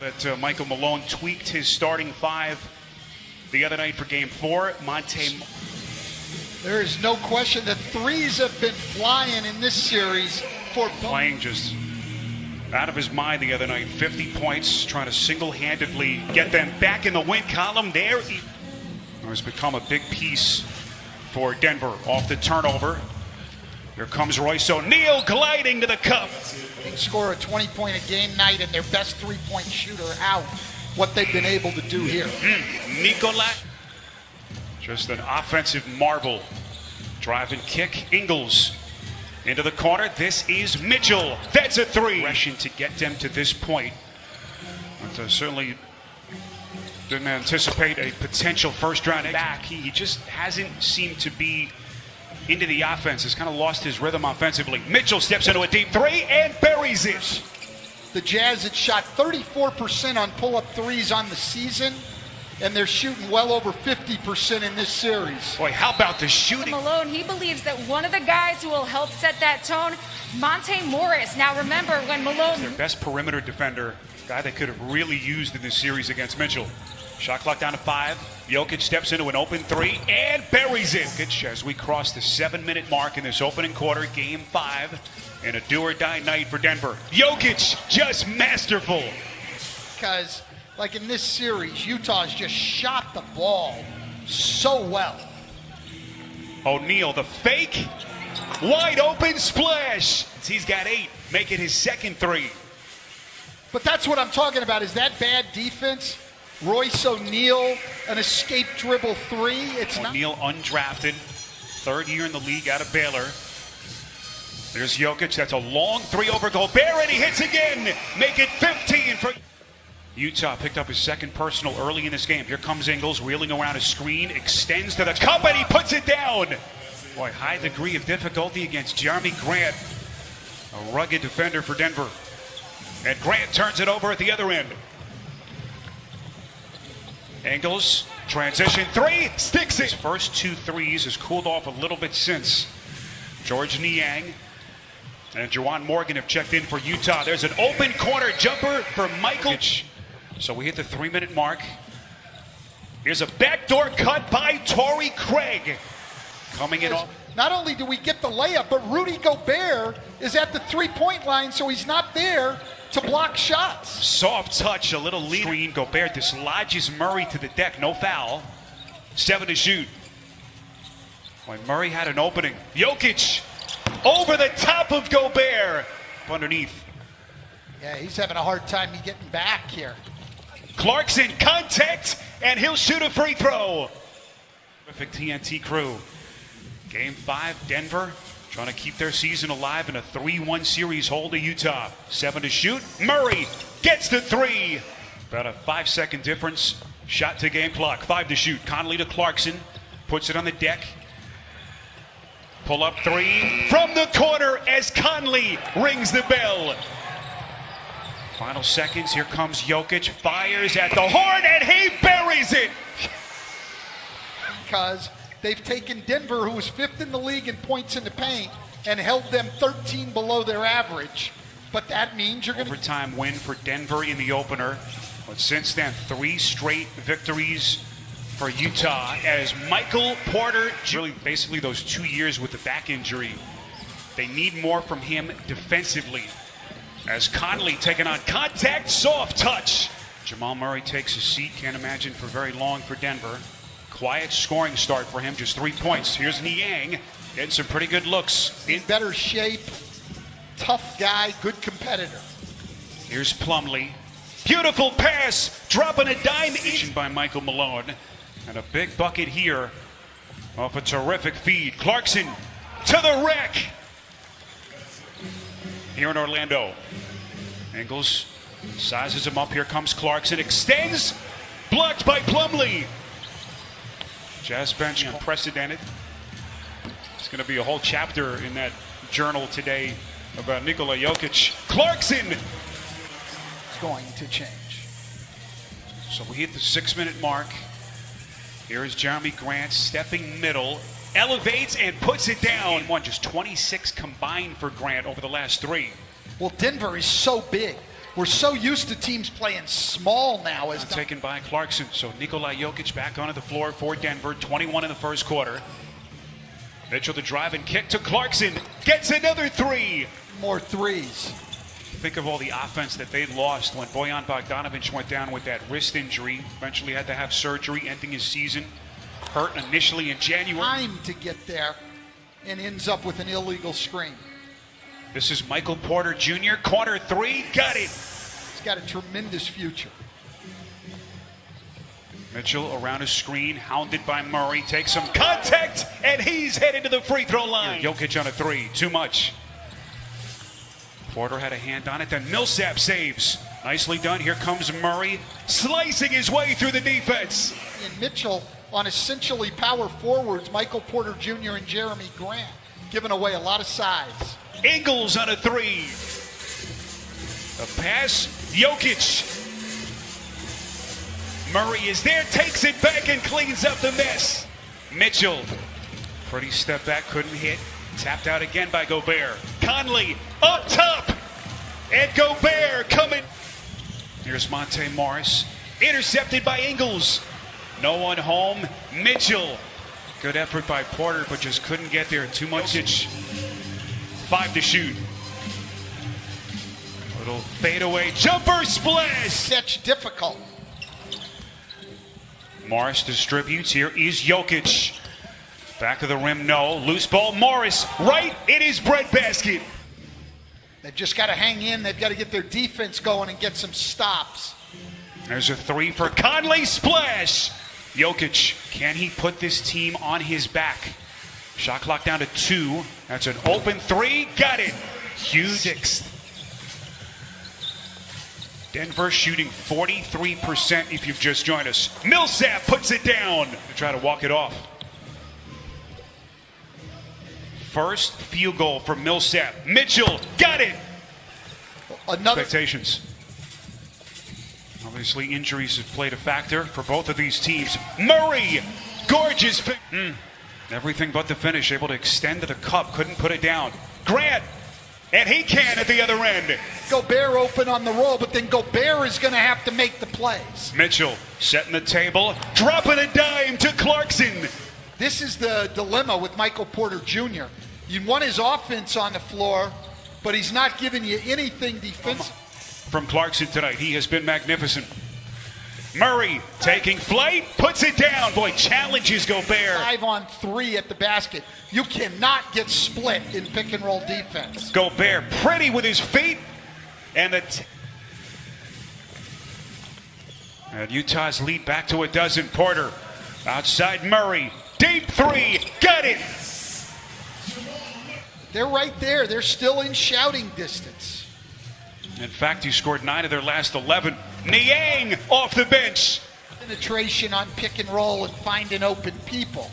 But Michael Malone tweaked his starting five the other night for Game 4. There is no question that threes have been flying in this series for playing just out of his mind the other night. 50 points, trying to single-handedly get them back in the win column. There he has become a big piece for Denver off the turnover. Here comes Royce O'Neal gliding to the cup. They score a 20-point-a-game night and their best three-point shooter out. What they've been able to do here. Nicola, just an offensive marvel. Drive and kick. Ingles into the corner. This is Mitchell. That's a three. To get them to this point. But certainly didn't anticipate a potential first-round back. He just hasn't seemed to be into the offense. Has kind of lost his rhythm offensively. Mitchell steps into a deep three and buries it. The Jazz had shot 34% on pull-up threes on the season, and they're shooting well over 50% in this series. Boy, how about the shooting? Malone, he believes that one of the guys who will help set that tone, Monte Morris. Now remember, when Malone... Their best perimeter defender, guy they could have really used in this series against Mitchell. Shot clock down to 5. Jokic steps into an open three and buries it. Jokic, as we cross the 7-minute mark in this opening quarter, Game 5, and a do-or-die night for Denver. Jokic, just masterful. Because, like in this series, Utah's just shot the ball so well. O'Neal, the fake, wide open splash. He's got 8, making his second three. But that's what I'm talking about, is that bad defense. Royce O'Neal, an escape dribble three. It's O'Neal undrafted, 3rd year in the league out of Baylor. There's Jokic, that's a long three over Gobert, and he hits again. Make it 15 for Utah. Picked up his second personal early in this game. Here comes Ingles, wheeling around a screen, extends to the cup, and he puts it down. Boy, high degree of difficulty against Jeremy Grant, a rugged defender for Denver. And Grant turns it over at the other end. Ingles, transition three, sticks it. His first 2 threes has cooled off a little bit since. George Niang and Juwan Morgan have checked in for Utah. There's an open corner jumper for Michael. So we hit the 3-minute mark. Here's a backdoor cut by Torrey Craig. Coming in off. Not only do we get the layup, but Rudy Gobert is at the 3-point line, so he's not there to block shots. Soft touch, a little lead. Screen, Gobert dislodges Murray to the deck, no foul. 7 to shoot. When Murray had an opening. Jokic over the top of Gobert. Underneath. Yeah, he's having a hard time getting back here. Clarkson, contact, and he'll shoot a free throw. Terrific TNT crew. Game 5, Denver trying to keep their season alive in a 3-1 series hold to Utah. 7 to shoot. Murray gets the 3. About a 5-second difference. Shot to game clock. 5 to shoot. Conley to Clarkson. Puts it on the deck. Pull up 3 from the corner as Conley rings the bell. Final seconds. Here comes Jokic. Fires at the horn and he buries it. Because they've taken Denver, who was 5th in the league in points in the paint, and held them 13 below their average. But that means you're going to... Overtime win for Denver in the opener. But since then, 3 straight victories for Utah as Michael Porter, really basically those 2 years with the back injury. They need more from him defensively. As Conley taking on contact, soft touch. Jamal Murray takes a seat, can't imagine for very long for Denver. Quiet scoring start for him, just 3 points. Here's Niang, getting some pretty good looks. In better shape, tough guy, good competitor. Here's Plumlee. Beautiful pass, dropping a dime each by Michael Malone. And a big bucket here off a terrific feed. Clarkson to the rack. Here in Orlando. Ingles sizes him up. Here comes Clarkson. Extends. Blocked by Plumlee. Jazz bench unprecedented. It's going to be a whole chapter in that journal today about Nikola Jokic. Clarkson. It's going to change. So we hit the 6-minute mark. Here's Jeremy Grant stepping middle. Elevates and puts it down. Just 26 combined for Grant over the last 3. Well, Denver is so big. We're so used to teams playing small now. As taken by Clarkson. So Nikola Jokic back onto the floor for Denver. 21 in the first quarter. Mitchell to drive and kick to Clarkson. Gets another three. More threes. Think of all the offense that they lost when Bojan Bogdanovic went down with that wrist injury. Eventually had to have surgery, ending his season. Hurt initially in January. Time to get there and ends up with an illegal screen. This is Michael Porter Jr. Corner three. Got it. He's got a tremendous future. Mitchell around his screen, hounded by Murray. Takes some contact, and he's headed to the free throw line. Jokic on a three. Too much. Porter had a hand on it, then Millsap saves. Nicely done. Here comes Murray, slicing his way through the defense. And Mitchell on essentially power forwards, Michael Porter Jr. and Jeremy Grant, giving away a lot of size. Ingles on a three. A pass, Jokic. Murray is there, takes it back and cleans up the mess. Mitchell, pretty step back, couldn't hit. Tapped out again by Gobert. Conley up top, and Gobert coming. Here's Monte Morris, intercepted by Ingles. No one home. Mitchell, good effort by Porter, but just couldn't get there. Too much. 5 to shoot. Little fadeaway jumper splash. Catch difficult. Morris distributes. Here is Jokic. Back of the rim, no. Loose ball, Morris right in his breadbasket. They've just got to hang in. They've got to get their defense going and get some stops. There's a three for Conley. Splash. Jokic, can he put this team on his back? Shot clock down to 2. That's an open three. Got it. Hughes 6th. Denver shooting 43% if you've just joined us. Millsap puts it down to try to walk it off. First field goal for Millsap. Mitchell got it. Another expectations. Obviously, injuries have played a factor for both of these teams. Murray, gorgeous. Everything but the finish. Able to extend to the cup. Couldn't put it down. Grant, and he can at the other end. Gobert open on the roll, but then Gobert is going to have to make the plays. Mitchell setting the table, dropping a dime to Clarkson. This is the dilemma with Michael Porter Jr. You want his offense on the floor, but he's not giving you anything defensive. From Clarkson tonight, he has been magnificent. Murray taking flight, puts it down. Boy, challenges Gobert. 5-on-3 at the basket. You cannot get split in pick and roll defense. Gobert pretty with his feet. And Utah's lead back to a dozen. Porter outside Murray. Deep three. Got it. They're right there. They're still in shouting distance. In fact, he scored 9 of their last 11. Niang off the bench. Penetration on pick and roll and finding open people.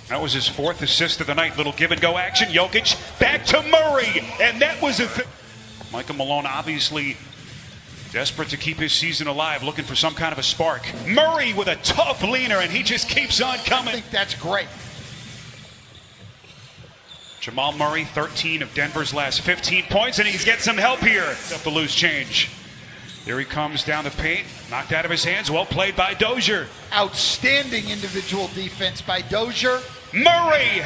That was his 4th assist of the night. Little give and go action. Jokic back to Murray. And that was Michael Malone obviously desperate to keep his season alive, looking for some kind of a spark. Murray with a tough leaner, and he just keeps on coming. I think that's great. Jamal Murray, 13 of Denver's last 15 points, and he's getting some help here. Up the loose change. Here he comes down the paint, knocked out of his hands. Well played by Dozier. Outstanding individual defense by Dozier. Murray,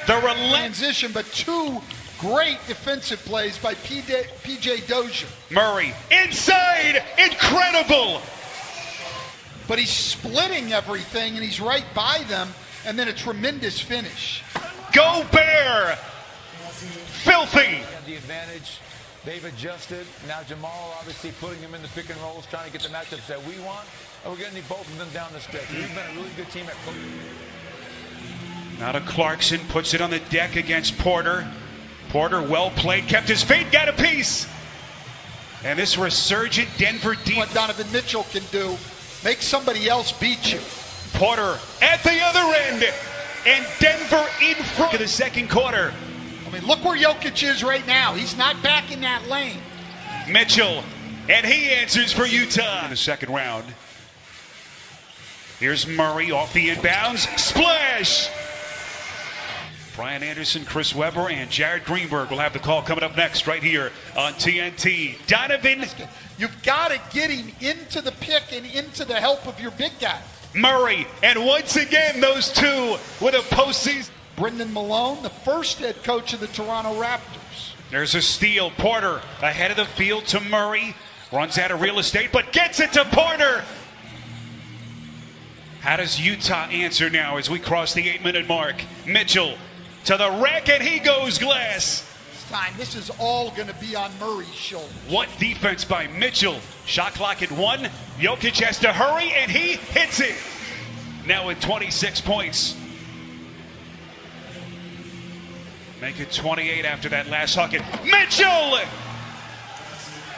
the transition, but 2 great defensive plays by PJ Dozier. Murray inside, incredible. But he's splitting everything, and he's right by them, and then a tremendous finish. Gobert, filthy. Have the advantage. They've adjusted. Now Jamal obviously putting him in the pick and rolls, trying to get the matchups that we want. And we're going to need both of them down the stretch. We've been a really good team at now to Clarkson, puts it on the deck against Porter. Porter, well played, kept his feet, got a piece. And this resurgent Denver defense. What Donovan Mitchell can do, make somebody else beat you. Porter at the other end. And Denver in front of the second quarter. I mean, look where Jokic is right now. He's not back in that lane. Mitchell, and he answers for Utah in the second round. Here's Murray off the inbounds. Splash! Brian Anderson, Chris Webber, and Jared Greenberg will have the call coming up next right here on TNT. Donovan. You've got to get him into the pick and into the help of your big guy. Murray, and once again, those two with a postseason. Brendan Malone, the first head coach of the Toronto Raptors. There's a steal. Porter ahead of the field to Murray. Runs out of real estate, but gets it to Porter. How does Utah answer now as we cross the 8-minute mark? Mitchell to the rack, and he goes glass. This is all going to be on Murray's shoulders. What defense by Mitchell. Shot clock at 1. Jokic has to hurry, and he hits it. Now with 26 points. Make it 28 after that last bucket. Mitchell!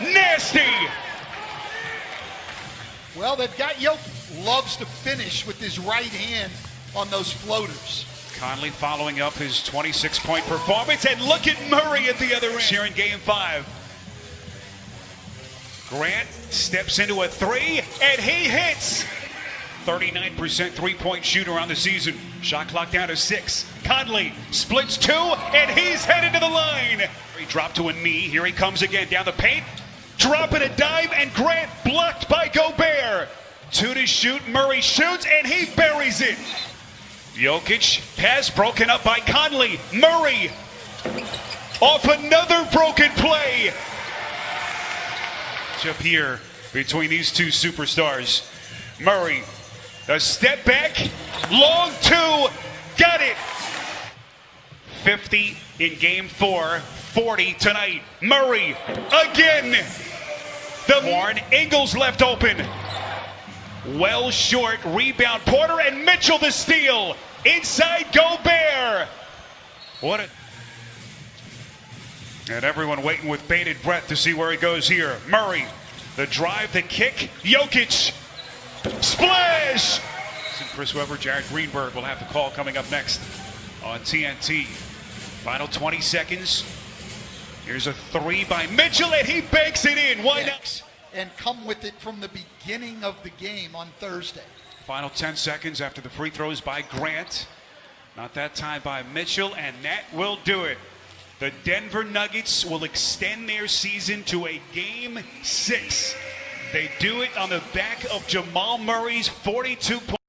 Nasty! Well, they've got Jokic. Loves to finish with his right hand on those floaters. Conley following up his 26-point performance, and look at Murray at the other end here in Game 5. Grant steps into a 3, and he hits. 39% three-point shooter on the season. Shot clock down to 6. Conley splits 2, and he's headed to the line. He dropped to a knee. Here he comes again down the paint. Dropping a dive, and Grant blocked by Gobert. 2 to shoot. Murray shoots, and he buries it. Jokic pass broken up by Conley. Murray off another broken play. Up here between these two superstars. Murray, a step back, long 2, got it. 50 in Game 4, 40 tonight. Murray again. The horn, Ingles left open. Well short, rebound Porter, and Mitchell the steal. Inside Gobert. And everyone waiting with bated breath to see where he goes here. Murray, the drive, the kick. Jokic, splash. Chris Webber, Jared Greenberg will have the call coming up next on TNT. Final 20 seconds. Here's a 3 by Mitchell, and he banks it in. Why not? And come with it from the beginning of the game on Thursday. Final 10 seconds after the free throws by Grant. Not that time by Mitchell, and that will do it. The Denver Nuggets will extend their season to a Game 6. They do it on the back of Jamal Murray's 42 points.